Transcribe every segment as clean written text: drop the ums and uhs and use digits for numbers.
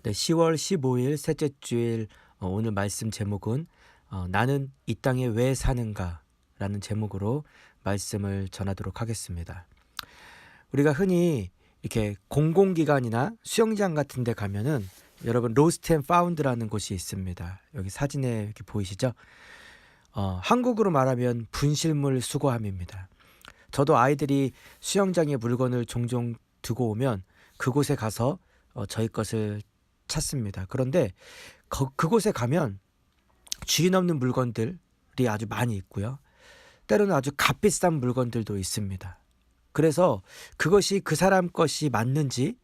네, 10월 15일 셋째 주일 오늘 말씀 제목은 나는 이 땅에 왜 사는가 라는 제목으로 말씀을 전하도록 하겠습니다. 우리가 흔히 이렇게 공공기관이나 수영장 같은 데 가면은 여러분 로스트 앤 파운드라는 곳이 있습니다. 여기 사진에 이렇게 보이시죠? 한국으로 말하면 분실물 수거함입니다. 저도 아이들이 수영장에 물건을 종종 두고 오면 그곳에 가서 저희 것을 찾습니다. 그런데 그곳에 가면 주인 없는 물건들이 아주 많이 있고요. 때로는 아주 값비싼 물건들도 있습니다. 그래서 그것이 그 사람 것이 맞는지,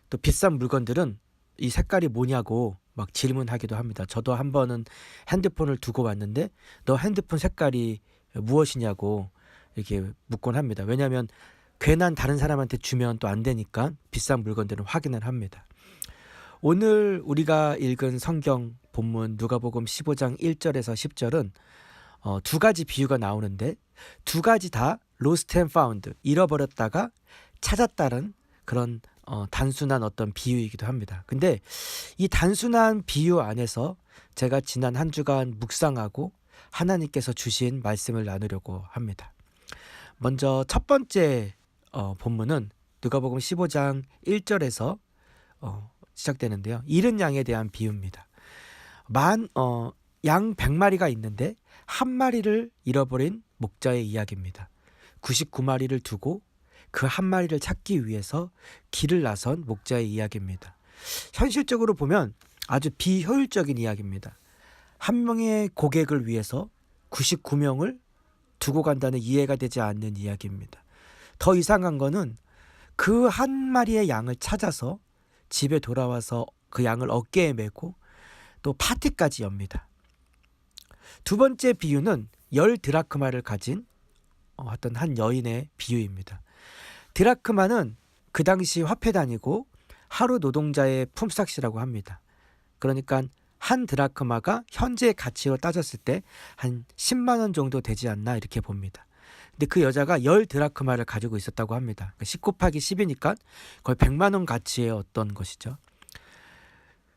또 비싼 물건들은 이 색깔이 뭐냐고 막 질문하기도 합니다. 저도 한 번은 핸드폰을 두고 왔는데 너 핸드폰 색깔이 무엇이냐고 이렇게 묻곤 합니다. 왜냐하면 괜한 다른 사람한테 주면 또 안 되니까 비싼 물건들은 확인을 합니다. 오늘 우리가 읽은 성경 본문 누가복음 15장 1절에서 10절은 두 가지 비유가 나오는데 두 가지 다 lost and found, 잃어버렸다가 찾았다는 그런 단순한 어떤 비유이기도 합니다. 근데 이 단순한 비유 안에서 제가 지난 한 주간 묵상하고 하나님께서 주신 말씀을 나누려고 합니다. 먼저 첫 번째 본문은 누가복음 15장 1절에서 시작되는데요. 잃은 양에 대한 비유입니다. 양 100마리가 있는데 한 마리를 잃어버린 목자의 이야기입니다. 99마리를 두고 그 한 마리를 찾기 위해서 길을 나선 목자의 이야기입니다. 현실적으로 보면 아주 비효율적인 이야기입니다. 한 명의 고객을 위해서 99명을 두고 간다는 이해가 되지 않는 이야기입니다. 더 이상한 거는 그 한 마리의 양을 찾아서 집에 돌아와서 그 양을 어깨에 메고 또 파티까지 엽니다. 두 번째 비유는 10드라크마를 가진 어떤 한 여인의 비유입니다. 드라크마는 그 당시 화폐단이고 하루 노동자의 품삯이라고 합니다. 그러니까 한 드라크마가 현재의 가치로 따졌을 때 한 10만 원 정도 되지 않나 이렇게 봅니다. 근데 그 여자가 10드라크마를 가지고 있었다고 합니다. 10 곱하기 10이니까 거의 100만 원 가치의 어떤 것이죠.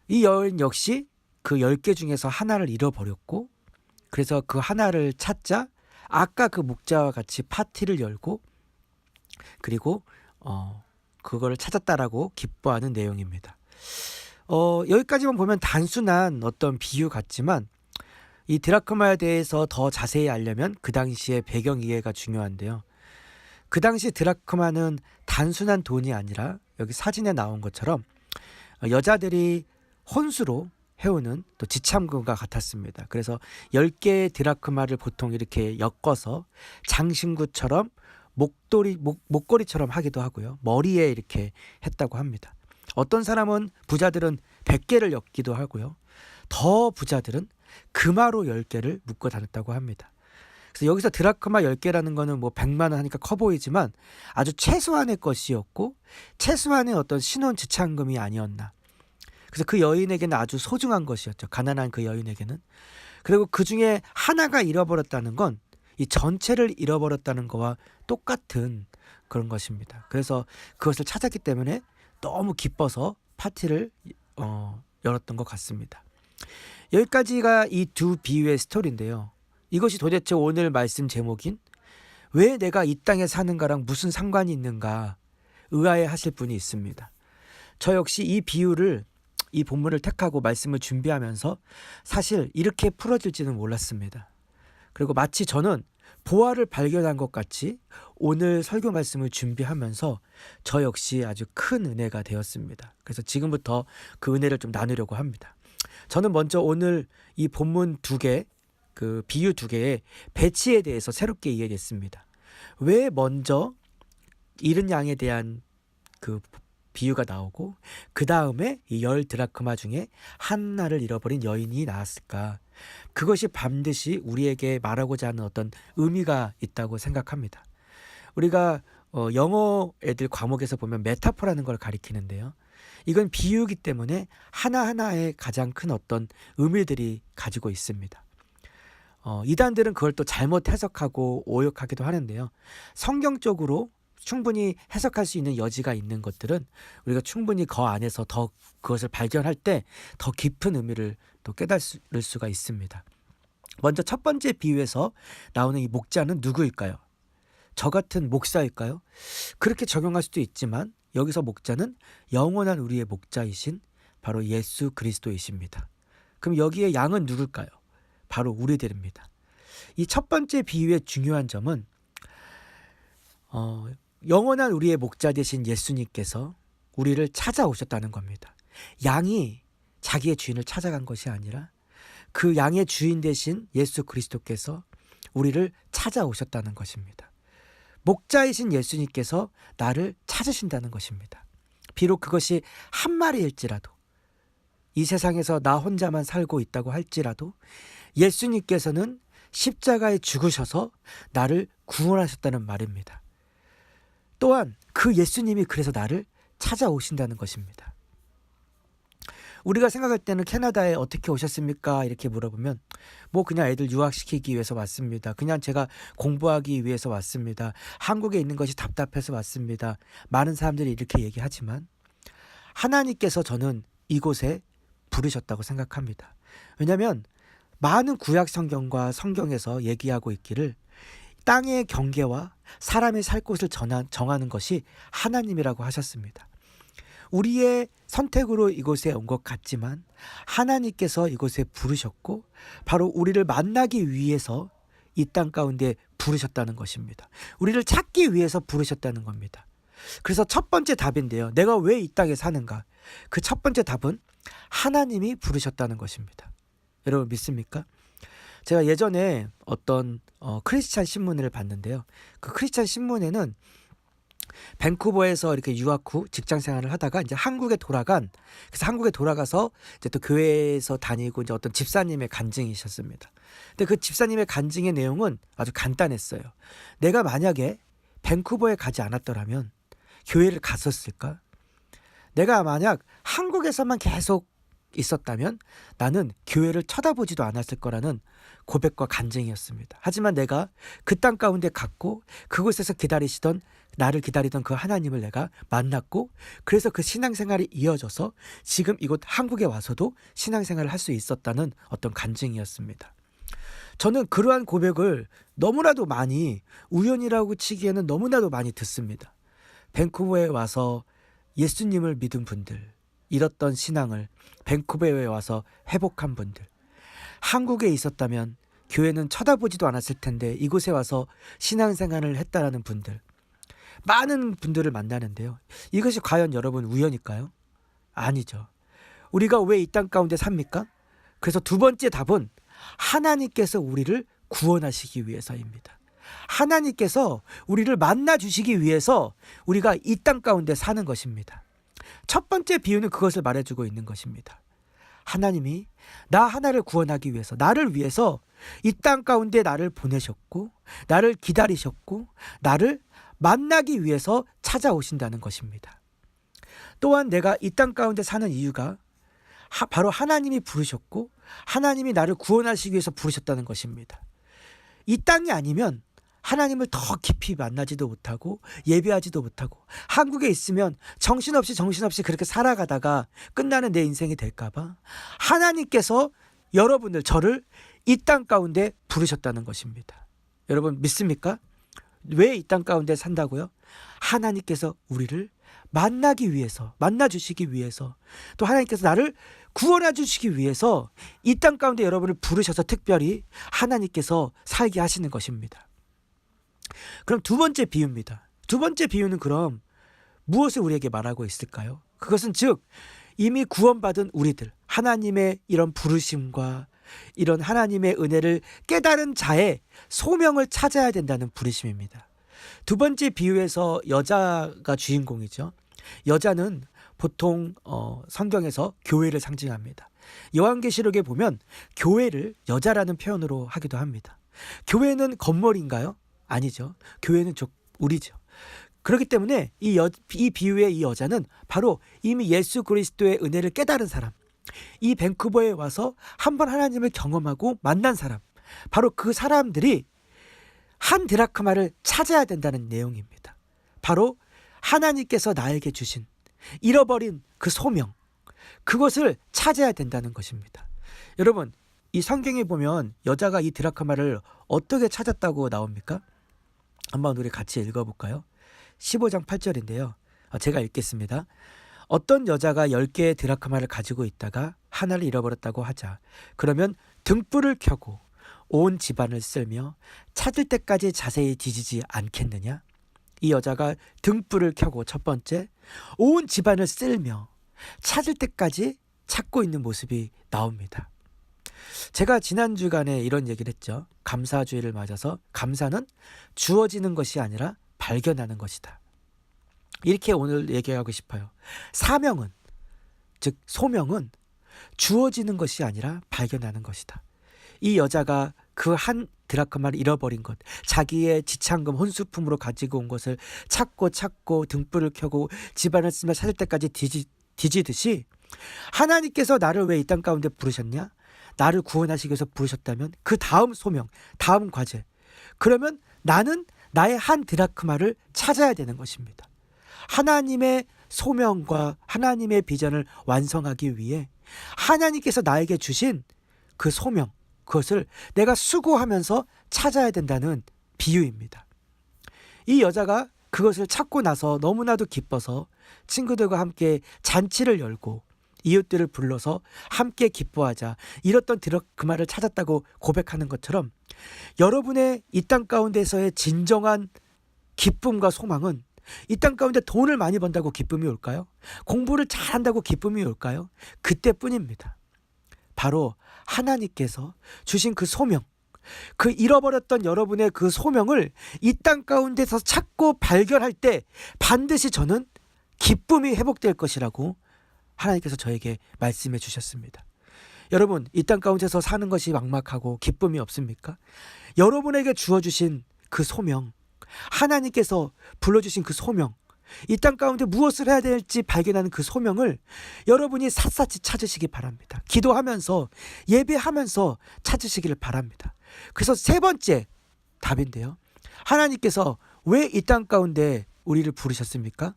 이 여인 역시 그 10개 중에서 하나를 잃어버렸고, 그래서 그 하나를 찾자 아까 그 목자와 같이 파티를 열고 그리고 그거를 찾았다라고 기뻐하는 내용입니다. 여기까지만 보면 단순한 어떤 비유 같지만 이 드라크마에 대해서 더 자세히 알려면 그 당시의 배경 이해가 중요한데요. 그 당시 드라크마는 단순한 돈이 아니라 여기 사진에 나온 것처럼 여자들이 혼수로 해오는 또 지참금과 같았습니다. 그래서 10개의 드라크마를 보통 이렇게 엮어서 장신구처럼 목걸이처럼 하기도 하고요. 머리에 이렇게 했다고 합니다. 어떤 사람은 부자들은 100개를 엮기도 하고요. 더 부자들은 금화로 10개를 묶어 다녔다고 합니다. 그래서 여기서 드라크마 10개라는 거는 뭐 100만 원 하니까 커 보이지만 아주 최소한의 것이었고 최소한의 어떤 신혼 지참금이 아니었나. 그래서 그 여인에게는 아주 소중한 것이었죠. 가난한 그 여인에게는. 그리고 그 중에 하나가 잃어버렸다는 건 이 전체를 잃어버렸다는 거와 똑같은 그런 것입니다. 그래서 그것을 찾았기 때문에 너무 기뻐서 파티를 열었던 것 같습니다. 여기까지가 이 두 비유의 스토리인데요. 이것이 도대체 오늘 말씀 제목인 왜 내가 이 땅에 사는가랑 무슨 상관이 있는가 의아해 하실 분이 있습니다. 저 역시 이 본문을 택하고 말씀을 준비하면서 사실 이렇게 풀어질지는 몰랐습니다. 그리고 마치 저는 보화를 발견한 것 같이 오늘 설교 말씀을 준비하면서 저 역시 아주 큰 은혜가 되었습니다. 그래서 지금부터 그 은혜를 좀 나누려고 합니다. 저는 먼저 오늘 이 본문 그 비유 2개의 배치에 대해서 새롭게 이해했습니다. 왜 먼저 잃은 양에 대한 그 비유가 나오고 그 다음에 이 10드라크마 중에 하나를 잃어버린 여인이 나왔을까? 그것이 반드시 우리에게 말하고자 하는 어떤 의미가 있다고 생각합니다. 우리가 영어 애들 과목에서 보면 메타포라는 걸 가리키는데요. 이건 비유이기 때문에 하나하나의 가장 큰 어떤 의미들이 가지고 있습니다. 이단들은 그걸 또 잘못 해석하고 오역하기도 하는데요. 성경적으로 충분히 해석할 수 있는 여지가 있는 것들은 우리가 충분히 그 안에서 더 그것을 발견할 때 더 깊은 의미를 또 깨달을 수가 있습니다. 먼저 첫 번째 비유에서 나오는 이 목자는 누구일까요? 저 같은 목사일까요? 그렇게 적용할 수도 있지만 여기서 목자는 영원한 우리의 목자이신 바로 예수 그리스도이십니다. 그럼 여기에 양은 누굴까요? 바로 우리들입니다. 이 첫 번째 비유의 중요한 점은 영원한 우리의 목자 되신 예수님께서 우리를 찾아오셨다는 겁니다. 양이 자기의 주인을 찾아간 것이 아니라 그 양의 주인 되신 예수 그리스도께서 우리를 찾아오셨다는 것입니다. 목자이신 예수님께서 나를 찾으신다는 것입니다. 비록 그것이 한 마리일지라도, 이 세상에서 나 혼자만 살고 있다고 할지라도 예수님께서는 십자가에 죽으셔서 나를 구원하셨다는 말입니다. 또한 그 예수님이 그래서 나를 찾아오신다는 것입니다. 우리가 생각할 때는 캐나다에 어떻게 오셨습니까? 이렇게 물어보면 뭐 그냥 애들 유학시키기 위해서 왔습니다. 그냥 제가 공부하기 위해서 왔습니다. 한국에 있는 것이 답답해서 왔습니다. 많은 사람들이 이렇게 얘기하지만 하나님께서 저는 이곳에 부르셨다고 생각합니다. 왜냐하면 많은 구약 성경과 성경에서 얘기하고 있기를 땅의 경계와 사람이 살 곳을 정하는 것이 하나님이라고 하셨습니다. 우리의 선택으로 이곳에 온 것 같지만 하나님께서 이곳에 부르셨고 바로 우리를 만나기 위해서 이 땅 가운데 부르셨다는 것입니다. 우리를 찾기 위해서 부르셨다는 겁니다. 그래서 첫 번째 답인데요. 내가 왜 이 땅에 사는가? 그 첫 번째 답은 하나님이 부르셨다는 것입니다. 여러분 믿습니까? 제가 예전에 어떤 크리스찬 신문을 봤는데요. 그 크리스찬 신문에는 밴쿠버에서 이렇게 유학 후 직장 생활을 하다가 이제 그래서 한국에 돌아가서 이제 또 교회에서 다니고 이제 어떤 집사님의 간증이셨습니다. 근데 그 집사님의 간증의 내용은 아주 간단했어요. 내가 만약에 밴쿠버에 가지 않았더라면 교회를 갔었을까? 내가 만약 한국에서만 계속 있었다면 나는 교회를 쳐다보지도 않았을 거라는 고백과 간증이었습니다. 하지만 내가 그 땅 가운데 갔고 그곳에서 나를 기다리던 그 하나님을 내가 만났고 그래서 그 신앙생활이 이어져서 지금 이곳 한국에 와서도 신앙생활을 할 수 있었다는 어떤 간증이었습니다. 저는 그러한 고백을 너무나도 많이, 우연이라고 치기에는 너무나도 많이 듣습니다. 밴쿠버에 와서 예수님을 믿은 분들, 잃었던 신앙을 밴쿠버에 와서 회복한 분들, 한국에 있었다면 교회는 쳐다보지도 않았을 텐데 이곳에 와서 신앙생활을 했다라는 분들, 많은 분들을 만나는데요. 이것이 과연 여러분 우연일까요? 아니죠. 우리가 왜 이 땅 가운데 삽니까? 그래서 두 번째 답은 하나님께서 우리를 구원하시기 위해서입니다. 하나님께서 우리를 만나 주시기 위해서 우리가 이 땅 가운데 사는 것입니다. 첫 번째 비유는 그것을 말해주고 있는 것입니다. 하나님이 나 하나를 구원하기 위해서, 나를 위해서 이 땅 가운데 나를 보내셨고 나를 기다리셨고 나를 만나기 위해서 찾아오신다는 것입니다. 또한 내가 이 땅 가운데 사는 이유가 바로 하나님이 부르셨고 하나님이 나를 구원하시기 위해서 부르셨다는 것입니다. 이 땅이 아니면 하나님을 더 깊이 만나지도 못하고 예배하지도 못하고 한국에 있으면 정신없이 그렇게 살아가다가 끝나는 내 인생이 될까봐 하나님께서 여러분들, 저를 이 땅 가운데 부르셨다는 것입니다. 여러분 믿습니까? 왜 이 땅 가운데 산다고요? 하나님께서 우리를 만나기 위해서, 만나주시기 위해서, 또 하나님께서 나를 구원해 주시기 위해서 이 땅 가운데 여러분을 부르셔서 특별히 하나님께서 살게 하시는 것입니다. 그럼 두 번째 비유입니다. 두 번째 비유는 그럼 무엇을 우리에게 말하고 있을까요? 그것은 즉 이미 구원받은 우리들, 하나님의 이런 부르심과 이런 하나님의 은혜를 깨달은 자의 소명을 찾아야 된다는 부르심입니다. 두 번째 비유에서 여자가 주인공이죠. 여자는 보통 성경에서 교회를 상징합니다. 요한계시록에 보면 교회를 여자라는 표현으로 하기도 합니다. 교회는 건물인가요? 아니죠. 교회는 우리죠. 그렇기 때문에 이 비유의 이 여자는 바로 이미 예수 그리스도의 은혜를 깨달은 사람, 이 밴쿠버에 와서 한번 하나님을 경험하고 만난 사람, 바로 그 사람들이 한 드라크마를 찾아야 된다는 내용입니다. 바로 하나님께서 나에게 주신 잃어버린 그 소명, 그것을 찾아야 된다는 것입니다. 여러분, 이 성경에 보면 여자가 이 드라크마를 어떻게 찾았다고 나옵니까? 한번 우리 같이 읽어볼까요? 15장 8절인데요. 제가 읽겠습니다. 어떤 여자가 10개의 드라크마를 가지고 있다가 하나를 잃어버렸다고 하자. 그러면 등불을 켜고 온 집안을 쓸며 찾을 때까지 자세히 뒤지지 않겠느냐? 이 여자가 등불을 켜고 첫 번째, 온 집안을 쓸며 찾을 때까지 찾고 있는 모습이 나옵니다. 제가 지난 주간에 이런 얘기를 했죠. 감사주의를 맞아서 감사는 주어지는 것이 아니라 발견하는 것이다. 이렇게 오늘 얘기하고 싶어요. 사명은, 즉 소명은 주어지는 것이 아니라 발견하는 것이다. 이 여자가 그 한 드라크마를 잃어버린 것, 자기의 지창금 혼수품으로 가지고 온 것을 찾고 등불을 켜고 집안을 쓰며 찾을 때까지 뒤지듯이 하나님께서 나를 왜 이 땅 가운데 부르셨냐? 나를 구원하시기 위해서 부르셨다면 그 다음 소명, 다음 과제, 그러면 나는 나의 한 드라크마를 찾아야 되는 것입니다. 하나님의 소명과 하나님의 비전을 완성하기 위해 하나님께서 나에게 주신 그 소명, 그것을 내가 수고하면서 찾아야 된다는 비유입니다. 이 여자가 그것을 찾고 나서 너무나도 기뻐서 친구들과 함께 잔치를 열고 이웃들을 불러서 함께 기뻐하자, 이랬던 드라크마를 찾았다고 고백하는 것처럼 여러분의 이 땅 가운데서의 진정한 기쁨과 소망은 이 땅 가운데 돈을 많이 번다고 기쁨이 올까요? 공부를 잘한다고 기쁨이 올까요? 그때뿐입니다. 바로 하나님께서 주신 그 소명, 그 잃어버렸던 여러분의 그 소명을 이 땅 가운데서 찾고 발견할 때 반드시 저는 기쁨이 회복될 것이라고 하나님께서 저에게 말씀해 주셨습니다. 여러분, 이 땅 가운데서 사는 것이 막막하고 기쁨이 없습니까? 여러분에게 주어주신 그 소명, 하나님께서 불러주신 그 소명, 이 땅 가운데 무엇을 해야 될지 발견하는 그 소명을 여러분이 샅샅이 찾으시기 바랍니다. 기도하면서, 예배하면서 찾으시기를 바랍니다. 그래서 세 번째 답인데요. 하나님께서 왜 이 땅 가운데 우리를 부르셨습니까?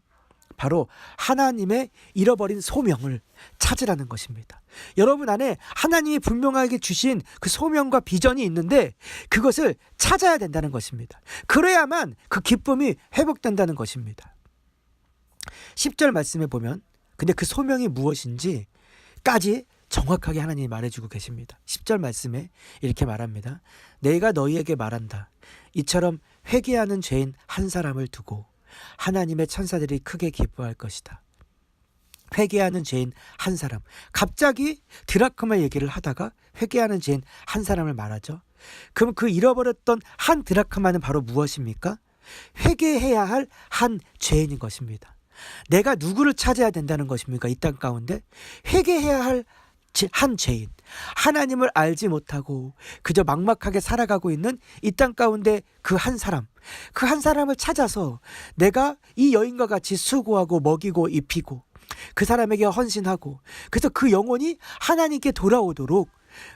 바로 하나님의 잃어버린 소명을 찾으라는 것입니다. 여러분 안에 하나님이 분명하게 주신 그 소명과 비전이 있는데 그것을 찾아야 된다는 것입니다. 그래야만 그 기쁨이 회복된다는 것입니다. 10절 말씀에 보면 근데 그 소명이 무엇인지까지 정확하게 하나님이 말해주고 계십니다. 10절 말씀에 이렇게 말합니다. 내가 너희에게 말한다. 이처럼 회개하는 죄인 한 사람을 두고 하나님의 천사들이 크게 기뻐할 것이다. 회개하는 죄인 한 사람. 갑자기 드라크마 얘기를 하다가 회개하는 죄인 한 사람을 말하죠. 그럼 그 잃어버렸던 한 드라크마는 바로 무엇입니까? 회개해야 할 한 죄인인 것입니다. 내가 누구를 찾아야 된다는 것입니까? 이 땅 가운데 회개해야 할 한 죄인, 하나님을 알지 못하고 그저 막막하게 살아가고 있는 이 땅 가운데 그 한 사람, 그 한 사람을 찾아서 내가 이 여인과 같이 수고하고 먹이고 입히고 그 사람에게 헌신하고, 그래서 그 영혼이 하나님께 돌아오도록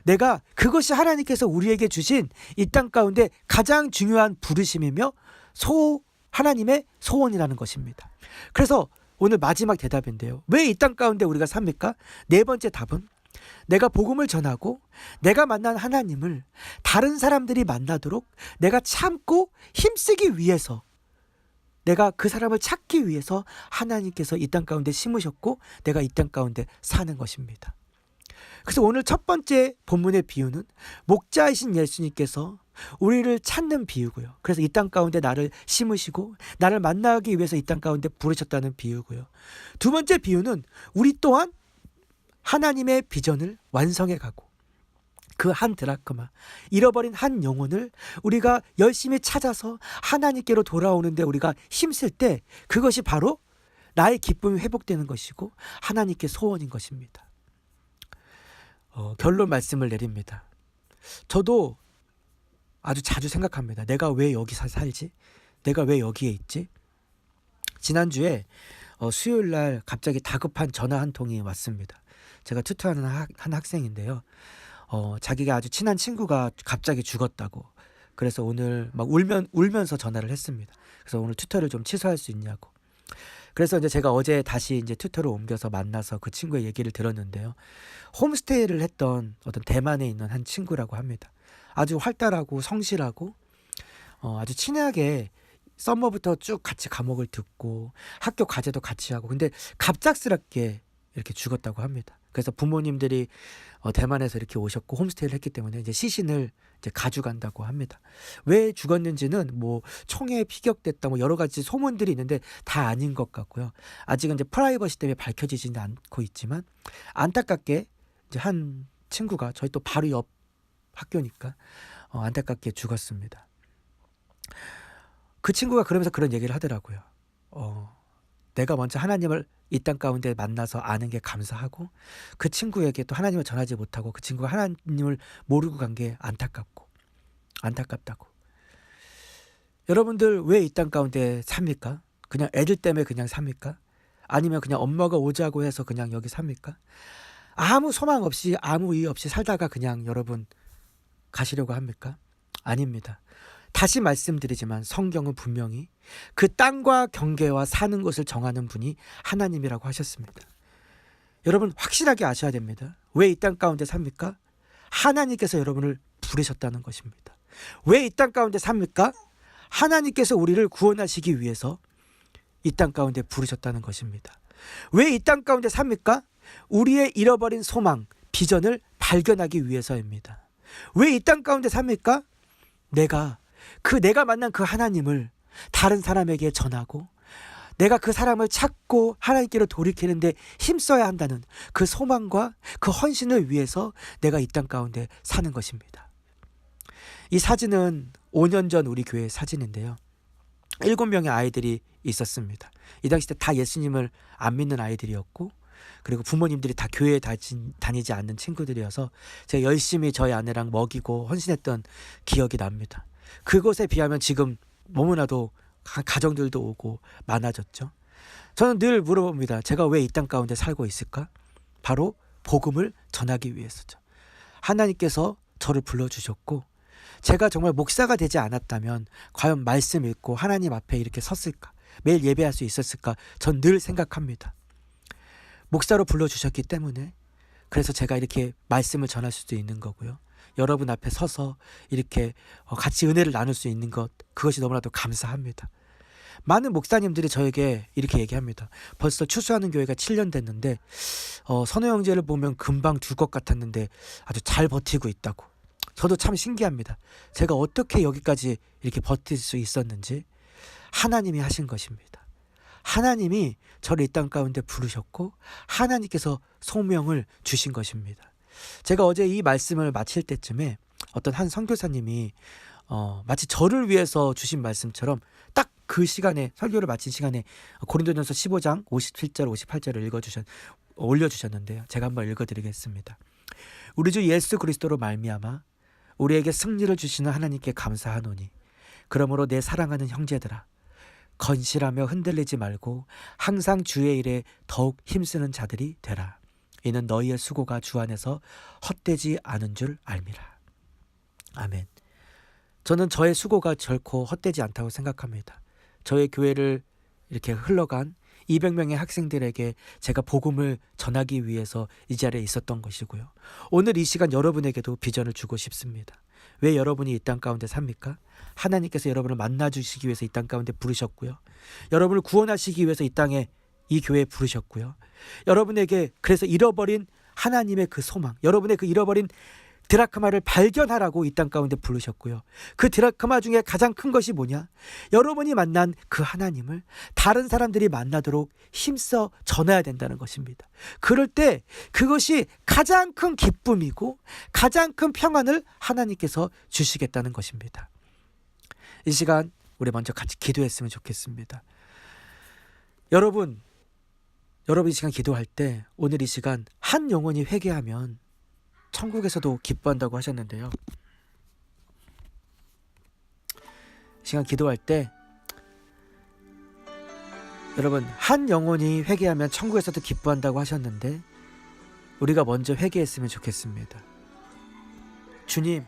내가, 그것이 하나님께서 우리에게 주신 이 땅 가운데 가장 중요한 부르심이며 하나님의 소원이라는 것입니다. 그래서 오늘 마지막 대답인데요. 왜 이 땅 가운데 우리가 삽니까? 네 번째 답은 내가 복음을 전하고 내가 만난 하나님을 다른 사람들이 만나도록 내가 참고 힘쓰기 위해서, 내가 그 사람을 찾기 위해서 하나님께서 이 땅 가운데 심으셨고 내가 이 땅 가운데 사는 것입니다. 그래서 오늘 첫 번째 본문의 비유는 목자이신 예수님께서 우리를 찾는 비유고요. 그래서 이 땅 가운데 나를 심으시고 나를 만나기 위해서 이 땅 가운데 부르셨다는 비유고요. 두 번째 비유는 우리 또한 하나님의 비전을 완성해 가고 그 한 드라크마, 잃어버린 한 영혼을 우리가 열심히 찾아서 하나님께로 돌아오는데 우리가 힘쓸 때 그것이 바로 나의 기쁨이 회복되는 것이고 하나님께 소원인 것입니다. 결론 말씀을 내립니다. 저도 아주 자주 생각합니다. 내가 왜 여기서 살지? 내가 왜 여기에 있지? 지난주에 수요일날 갑자기 다급한 전화 한 통이 왔습니다. 제가 튜터하는 한 학생인데요. 자기가 아주 친한 친구가 갑자기 죽었다고, 그래서 오늘 막 울면서 전화를 했습니다. 그래서 오늘 튜터를 좀 취소할 수 있냐고. 그래서 이제 제가 어제 다시 이제 튜터를 옮겨서 만나서 그 친구의 얘기를 들었는데요. 홈스테이를 했던 어떤 대만에 있는 한 친구라고 합니다. 아주 활달하고 성실하고 아주 친하게 썸머부터 쭉 같이 과목을 듣고 학교 과제도 같이 하고, 근데 갑작스럽게 이렇게 죽었다고 합니다. 그래서 부모님들이 대만에서 이렇게 오셨고 홈스테이를 했기 때문에 이제 시신을 이제 가져간다고 합니다. 왜 죽었는지는 뭐 총에 피격됐다 뭐 여러 가지 소문들이 있는데 다 아닌 것 같고요. 아직은 이제 프라이버시 때문에 밝혀지지는 않고 있지만, 안타깝게 이제 한 친구가 저희 또 바로 옆 학교니까 안타깝게 죽었습니다. 그 친구가 그러면서 그런 얘기를 하더라고요. 내가 먼저 하나님을 이 땅 가운데 만나서 아는 게 감사하고, 그 친구에게 또 하나님을 전하지 못하고 그 친구가 하나님을 모르고 간 게 안타깝다고. 여러분들 왜 이 땅 가운데 삽니까? 그냥 애들 때문에 그냥 삽니까? 아니면 그냥 엄마가 오자고 해서 그냥 여기 삽니까? 아무 소망 없이 아무 이유 없이 살다가 그냥 여러분 가시려고 합니까? 아닙니다. 다시 말씀드리지만 성경은 분명히 그 땅과 경계와 사는 곳을 정하는 분이 하나님이라고 하셨습니다. 여러분 확실하게 아셔야 됩니다. 왜 이 땅 가운데 삽니까? 하나님께서 여러분을 부르셨다는 것입니다. 왜 이 땅 가운데 삽니까? 하나님께서 우리를 구원하시기 위해서 이 땅 가운데 부르셨다는 것입니다. 왜 이 땅 가운데 삽니까? 우리의 잃어버린 소망, 비전을 발견하기 위해서입니다. 왜 이 땅 가운데 삽니까? 내가 만난 그 하나님을 다른 사람에게 전하고, 내가 그 사람을 찾고 하나님께로 돌이키는데 힘써야 한다는 그 소망과 그 헌신을 위해서 내가 이 땅 가운데 사는 것입니다. 이 사진은 5년 전 우리 교회의 사진인데요. 7명의 아이들이 있었습니다. 이 당시 때 다 예수님을 안 믿는 아이들이었고, 그리고 부모님들이 다 교회에 다니지 않는 친구들이어서 제가 열심히 저희 아내랑 먹이고 헌신했던 기억이 납니다. 그것에 비하면 지금 너무나도 가정들도 오고 많아졌죠. 저는 늘 물어봅니다. 제가 왜 이 땅 가운데 살고 있을까? 바로 복음을 전하기 위해서죠. 하나님께서 저를 불러주셨고, 제가 정말 목사가 되지 않았다면 과연 말씀 읽고 하나님 앞에 이렇게 섰을까? 매일 예배할 수 있었을까? 전 늘 생각합니다. 목사로 불러주셨기 때문에, 그래서 제가 이렇게 말씀을 전할 수도 있는 거고요. 여러분 앞에 서서 이렇게 같이 은혜를 나눌 수 있는 것, 그것이 너무나도 감사합니다. 많은 목사님들이 저에게 이렇게 얘기합니다. 벌써 추수하는 교회가 7년 됐는데 선호 형제를 보면 금방 줄 것 같았는데 아주 잘 버티고 있다고. 저도 참 신기합니다. 제가 어떻게 여기까지 이렇게 버틸 수 있었는지 하나님이 하신 것입니다. 하나님이 저를 이 땅 가운데 부르셨고 하나님께서 소명을 주신 것입니다. 제가 어제 이 말씀을 마칠 때쯤에 어떤 한 선교사님이 마치 저를 위해서 주신 말씀처럼 딱 그 시간에, 설교를 마친 시간에 고린도전서 15장 57절 58절을 올려주셨는데요. 제가 한번 읽어드리겠습니다. 우리 주 예수 그리스도로 말미암아 우리에게 승리를 주시는 하나님께 감사하노니, 그러므로 내 사랑하는 형제들아, 건실하며 흔들리지 말고 항상 주의 일에 더욱 힘쓰는 자들이 되라. 이는 너희의 수고가 주 안에서 헛되지 않은 줄 알미라. 아멘. 저는 저의 수고가 결코 헛되지 않다고 생각합니다. 저의 교회를 이렇게 흘러간 200명의 학생들에게 제가 복음을 전하기 위해서 이 자리에 있었던 것이고요. 오늘 이 시간 여러분에게도 비전을 주고 싶습니다. 왜 여러분이 이 땅 가운데 삽니까? 하나님께서 여러분을 만나주시기 위해서 이 땅 가운데 부르셨고요. 여러분을 구원하시기 위해서 이 땅에, 이 교회에 부르셨고요. 여러분에게 그래서 잃어버린 하나님의 그 소망, 여러분의 그 잃어버린 드라크마를 발견하라고 이 땅 가운데 부르셨고요. 그 드라크마 중에 가장 큰 것이 뭐냐? 여러분이 만난 그 하나님을 다른 사람들이 만나도록 힘써 전해야 된다는 것입니다. 그럴 때 그것이 가장 큰 기쁨이고 가장 큰 평안을 하나님께서 주시겠다는 것입니다. 이 시간 우리 먼저 같이 기도했으면 좋겠습니다. 여러분 이 시간 기도할 때, 오늘 이 시간 한 영혼이 회개하면 천국에서도 기뻐한다고 하셨는데요. 시간 기도할 때 여러분, 한 영혼이 회개하면 천국에서도 기뻐한다고 하셨는데 우리가 먼저 회개했으면 좋겠습니다. 주님,